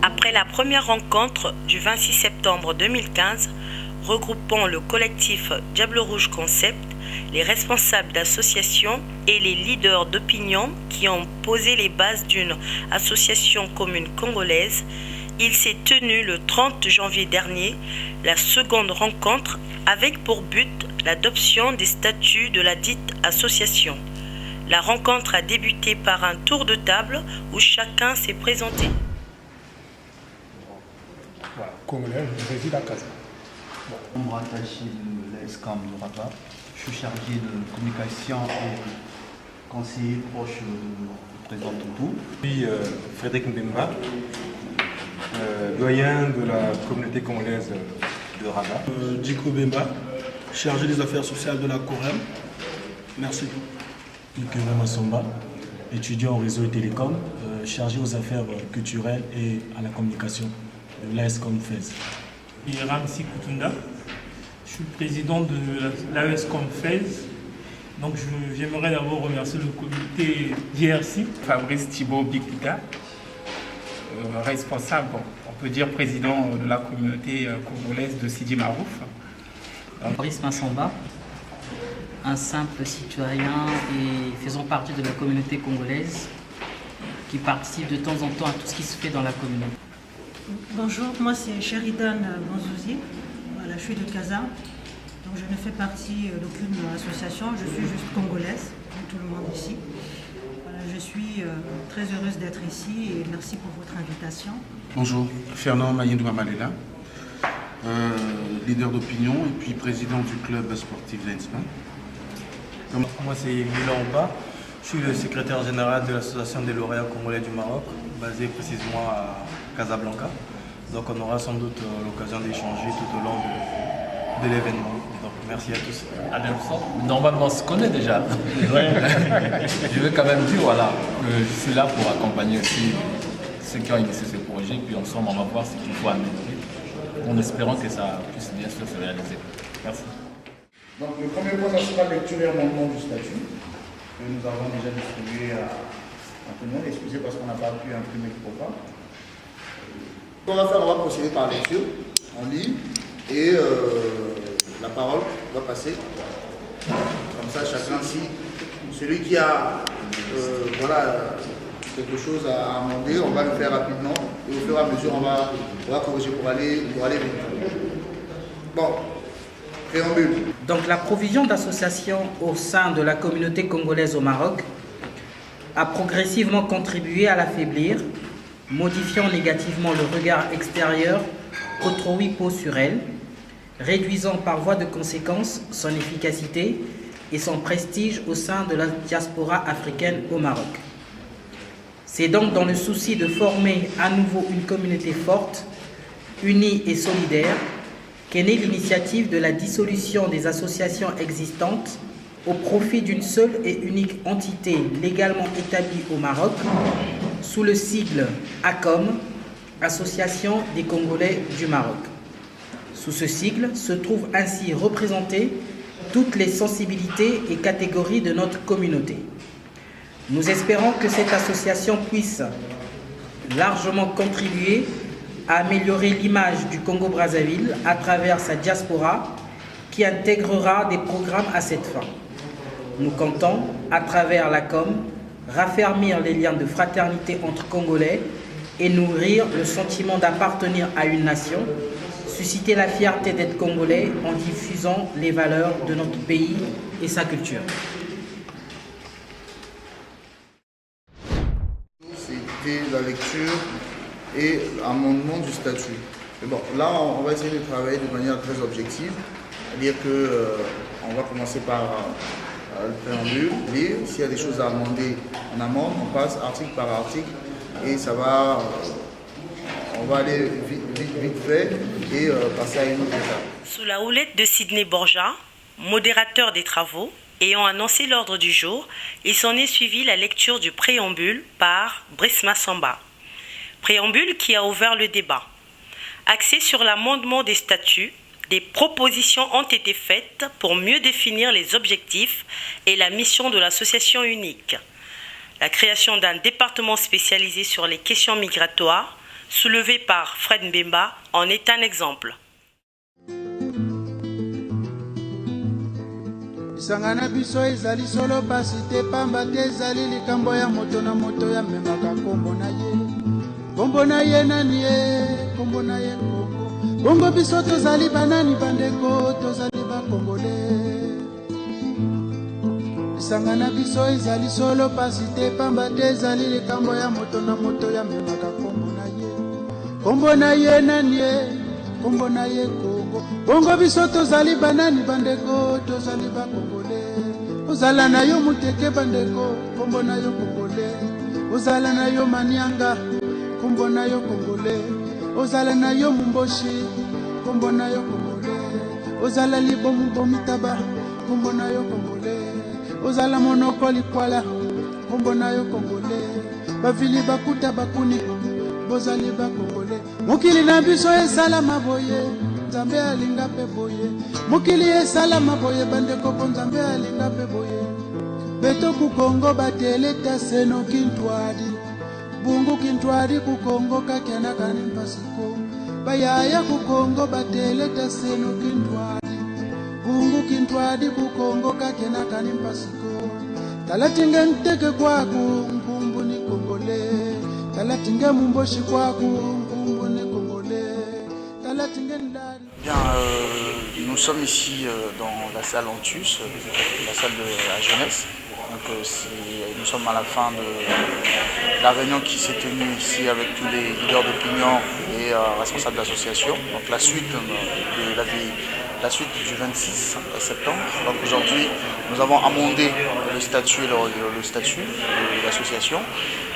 Après la première rencontre du 26 septembre 2015, regroupant le collectif Diable Rouge Concept, les responsables d'associations et les leaders d'opinion qui ont posé les bases d'une association commune congolaise, il s'est tenu le 30 janvier dernier la seconde rencontre avec pour but l'adoption des statuts de la dite association. La rencontre a débuté par un tour de table où chacun s'est présenté. Voilà, congolais, je réside à Casa. Membre attaché de l'ESCAM de Rabat. Je suis chargé de communication et conseiller proche du président Toutou. Je suis Frédéric Mbemba, doyen de la communauté congolaise de Rabat. Djiko Bemba, chargé des affaires sociales de la COREM. Merci. Ikema Massomba, étudiant au réseau et télécom, chargé aux affaires culturelles et à la communication de l'AESCOM FEZ. Ramsi Koutunda, je suis président de l'AESCOM FEZ. Donc j'aimerais d'abord remercier le comité JRC. Fabrice Thibault Bikita, responsable, on peut dire président de la communauté congolaise de Sidi Marouf. Fabrice Massomba, un simple citoyen et faisant partie de la communauté congolaise qui participe de temps en temps à tout ce qui se fait dans la communauté. Bonjour, moi c'est Sheridan Bonzouzi, voilà, je suis de Casa, donc je ne fais partie d'aucune association, je suis juste congolaise, comme tout le monde ici. Voilà, je suis très heureuse d'être ici et merci pour votre invitation. Bonjour, Fernand Mayindou Malela, leader d'opinion et puis président du club sportif Lensman. Moi c'est Milan Oba, je suis le secrétaire général de l'association des lauréats congolais du Maroc, basée précisément à Casablanca. Donc on aura sans doute l'occasion d'échanger tout au long de l'événement. Donc merci à tous. Normalement on se connaît déjà. Je veux quand même dire voilà, que je suis là pour accompagner aussi ceux qui ont initié ce projet, puis ensemble on va voir ce qu'il faut améliorer, en espérant que ça puisse bien sûr se réaliser. Merci. Donc le premier point, ça sera lecture et amendement du statut, que nous avons déjà distribué à tout le monde. Excusez parce qu'on n'a pas pu imprimer le programme. Ce qu'on va faire, on va procéder par lecture, on lit, et la parole va passer. Comme ça, chacun, si celui qui a quelque chose à amender, on va le faire rapidement, et au fur et à mesure, on va corriger pour aller vite. Bon. Donc la provision d'associations au sein de la communauté congolaise au Maroc a progressivement contribué à l'affaiblir, modifiant négativement le regard extérieur qu'autrui pose sur elle, réduisant par voie de conséquence son efficacité et son prestige au sein de la diaspora africaine au Maroc. C'est donc dans le souci de former à nouveau une communauté forte, unie et solidaire, qu'est née l'initiative de la dissolution des associations existantes au profit d'une seule et unique entité légalement établie au Maroc, sous le sigle ACOM, Association des Congolais du Maroc. Sous ce sigle se trouvent ainsi représentées toutes les sensibilités et catégories de notre communauté. Nous espérons que cette association puisse largement contribuer à améliorer l'image du Congo-Brazzaville à travers sa diaspora qui intégrera des programmes à cette fin. Nous comptons, à travers la com, raffermir les liens de fraternité entre Congolais et nourrir le sentiment d'appartenir à une nation, susciter la fierté d'être Congolais en diffusant les valeurs de notre pays et sa culture. C'était la lecture et l'amendement du statut. Mais bon, là, on va essayer de travailler de manière très objective, c'est-à-dire qu'on va commencer par le préambule, lire, s'il y a des choses à amender, on amende, on passe article par article, et ça va, on va aller vite fait et passer à une autre étape. Sous la houlette de Sidney Borja, modérateur des travaux, ayant annoncé l'ordre du jour, il s'en est suivi la lecture du préambule par Brice Massomba. Préambule qui a ouvert le débat. Axé sur l'amendement des statuts, Des propositions ont été faites pour mieux définir les objectifs et la mission de l'association unique. La création d'un département spécialisé sur les questions migratoires, soulevé par Fred Mbemba, en est un exemple. Sangana biso ezali solo pasi te pamba te ezali likambo ya moto na moto ya memaka kombo na ye nani ye kombo na ye kongo bongo biso tozali banani bandeko tozali bakongole Sangana biso ezali solo pasi te pamba te ezali likambo ya moto na moto ya memaka kombo na ye nani ye kombo na ye kongo bongo biso tozali banani bandeko tozali bakongole ozala na yo muteke bandeko kombo na yo kongole ozala na yo manianga kombo na yo kongole ozala na yo mumboshi kombo na yo kongole ozala libomu bomitaba kombo na yo kongole ozala monoko likwala kombo na yo kongole bavili bakuta bakuni bozali bakongole mokili na biso esala maboye nzambe alinga pe boye mokili esala maboye bandeko po nzambe alinga pe boye beto ku Kongo bateleta seno kintwadi bungu kintwadi ku Kongo kakena kani mpasiko bayaya ku Kongo bateleta seno kintwadi bungu kintwadi ku Kongo kakena kani mpasiko talatinge nteke kwaku nkumbu ni kongole talatinge mumboshi kwaku nkumbu ni kongole talatinge ndari. Bien, nous sommes ici dans la salle Antus, la salle de la jeunesse. Donc, nous sommes à la fin de la réunion qui s'est tenue ici avec tous les leaders d'opinion et responsables d'associations. Donc la suite du 26 septembre. Donc aujourd'hui, nous avons amendé le statut de l'association.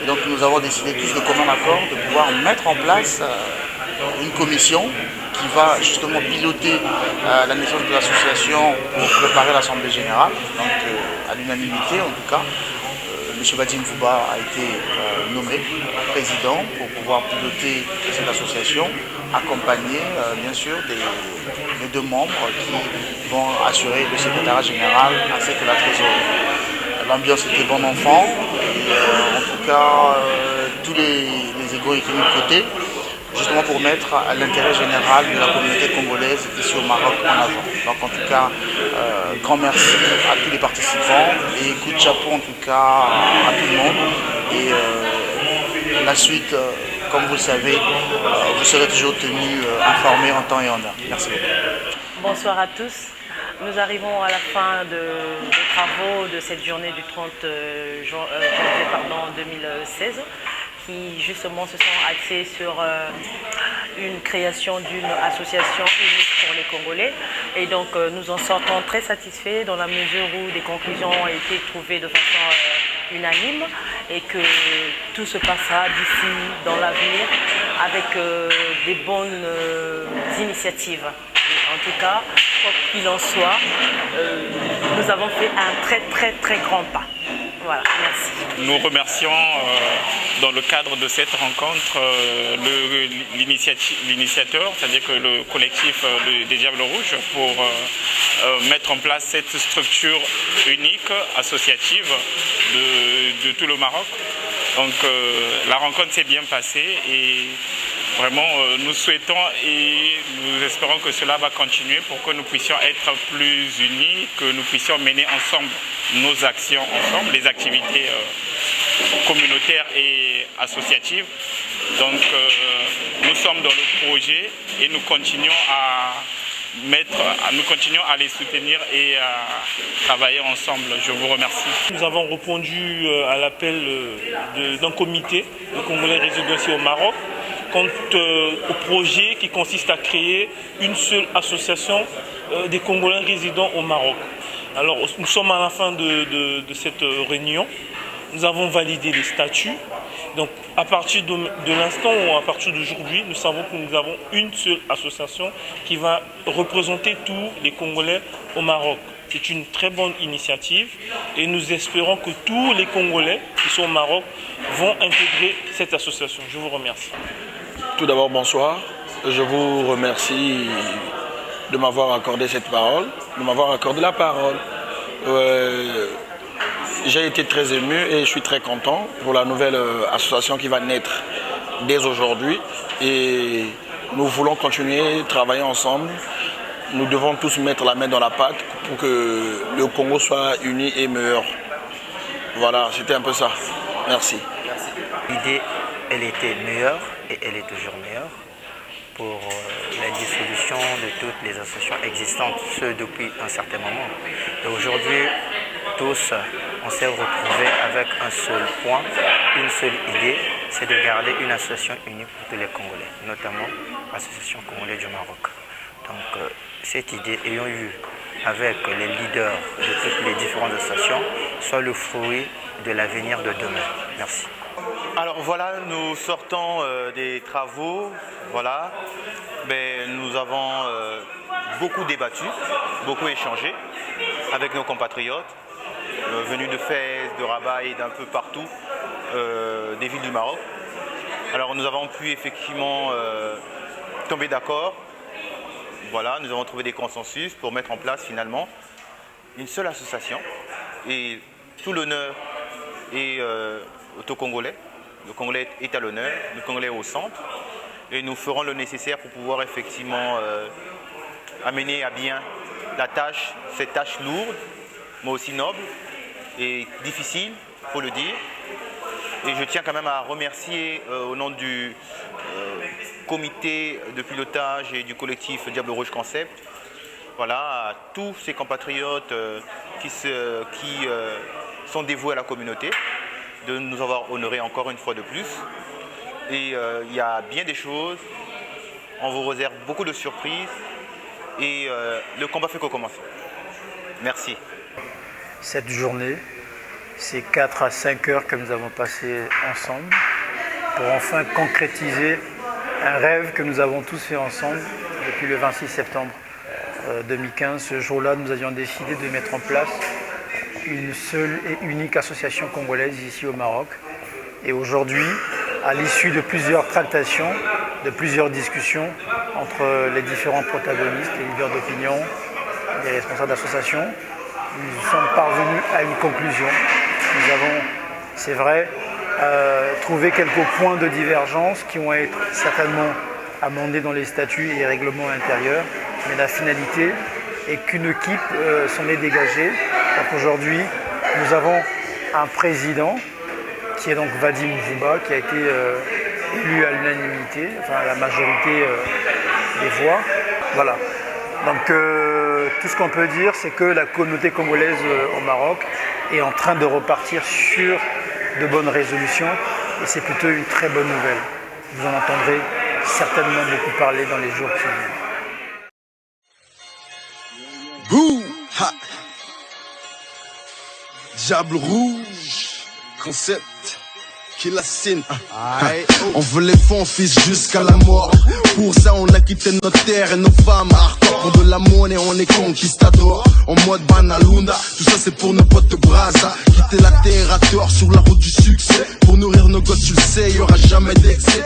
Et donc nous avons décidé tous de commun accord de pouvoir mettre en place une commission qui va justement piloter la naissance de l'association pour préparer l'Assemblée Générale. Donc à l'unanimité en tout cas, M. Badim Fouba a été nommé président pour pouvoir piloter cette association, accompagné bien sûr des deux membres qui vont assurer le secrétariat général ainsi que la trésorerie. L'ambiance était bon enfant, et, en tout cas tous les égos étaient mis de côté, justement pour mettre l'intérêt général de la communauté congolaise ici au Maroc en avant. Donc en tout cas, grand merci à tous les participants et coup de chapeau en tout cas à tout le monde. Et la suite, comme vous le savez, vous serez toujours tenus informés en temps et en heure. Merci beaucoup. Bonsoir à tous. Nous arrivons à la fin des travaux de cette journée du 30 janvier 2016. Qui justement se sont axés sur une création d'une association unique pour les Congolais. Et donc nous en sortons très satisfaits dans la mesure où des conclusions ont été trouvées de façon unanime et que tout se passera d'ici dans l'avenir avec des bonnes initiatives. En tout cas, quoi qu'il en soit, nous avons fait un très grand pas. Voilà, merci. Nous remercions dans le cadre de cette rencontre l'initiateur, c'est-à-dire que le collectif des Diables Rouges, pour mettre en place cette structure unique, associative de tout le Maroc. Donc la rencontre s'est bien passée et vraiment nous souhaitons et nous espérons que cela va continuer pour que nous puissions être plus unis, que nous puissions mener ensemble nos actions ensemble, les activités communautaires et associatives. Donc nous sommes dans le projet et nous continuons à les soutenir et à travailler ensemble. Je vous remercie. Nous avons répondu à l'appel d'un comité de Congolais résidant ici au Maroc quant au projet qui consiste à créer une seule association des Congolais résidant au Maroc. Alors nous sommes à la fin de cette réunion. Nous avons validé les statuts. Donc à partir de l'instant ou à partir d'aujourd'hui, nous savons que nous avons une seule association qui va représenter tous les Congolais au Maroc. C'est une très bonne initiative et nous espérons que tous les Congolais qui sont au Maroc vont intégrer cette association. Je vous remercie. Tout d'abord, bonsoir. Je vous remercie de m'avoir accordé cette parole, de m'avoir accordé la parole. J'ai été très ému et je suis très content pour la nouvelle association qui va naître dès aujourd'hui. Et nous voulons continuer, travailler ensemble. Nous devons tous mettre la main dans la pâte pour que le Congo soit uni et meilleur. Voilà, c'était un peu ça. Merci. L'idée, elle était meilleure et elle est toujours meilleure pour la dissolution de toutes les associations existantes, ce depuis un certain moment. Et aujourd'hui, tous, on s'est retrouvés avec un seul point, une seule idée, c'est de garder une association unie pour tous les Congolais, notamment l'Association congolaise du Maroc. Donc cette idée ayant eu avec les leaders de toutes les différentes associations soit le fruit de l'avenir de demain. Merci. Alors voilà, nous sortons des travaux, voilà. Nous avons beaucoup débattu, beaucoup échangé avec nos compatriotes venus de Fès, de Rabat et d'un peu partout des villes du Maroc. Alors nous avons pu effectivement tomber d'accord. Voilà, nous avons trouvé des consensus pour mettre en place finalement une seule association et tout l'honneur est au Congolais. Le Congolais est à l'honneur, le Congolais est au centre et nous ferons le nécessaire pour pouvoir effectivement amener à bien la tâche, cette tâche lourde, mais aussi noble et difficile, il faut le dire. Et je tiens quand même à remercier au nom du comité de pilotage et du collectif Diable Rouge Concept, voilà, à tous ces compatriotes qui sont dévoués à la communauté, de nous avoir honorés encore une fois de plus. Et il y a bien des choses, on vous réserve beaucoup de surprises et le combat fait que commencer. Merci. Cette journée, c'est 4 à 5 heures que nous avons passées ensemble pour enfin concrétiser un rêve que nous avons tous fait ensemble depuis le 26 septembre 2015. Ce jour-là, nous avions décidé de mettre en place une seule et unique association congolaise ici au Maroc. Et aujourd'hui, à l'issue de plusieurs tractations, de plusieurs discussions entre les différents protagonistes, les leaders d'opinion, les responsables d'associations, nous sommes parvenus à une conclusion. Nous avons, c'est vrai, trouvé quelques points de divergence qui vont être certainement amendés dans les statuts et les règlements intérieurs, mais la finalité est qu'une équipe s'en est dégagée. Donc aujourd'hui, nous avons un président qui est donc Vadim Zouba, qui a été élu à l'unanimité, enfin à la majorité des voix. Voilà. Donc tout ce qu'on peut dire, c'est que la communauté congolaise au Maroc est en train de repartir sur de bonnes résolutions et c'est plutôt une très bonne nouvelle. Vous en entendrez certainement beaucoup parler dans les jours qui viennent. Bouh, ha. Diable Rouge, Concept, Killa Sin. On veut les fonds, fils, jusqu'à la mort. Pour ça, on a quitté notre terre et nos femmes. Pour de la monnaie, on est conquistador. En mode Banalunda, tout ça c'est pour nos potes de Braza. Quitter la terre à tort sur la route du succès. Pour nourrir nos gosses, tu le sais, y aura jamais d'excès.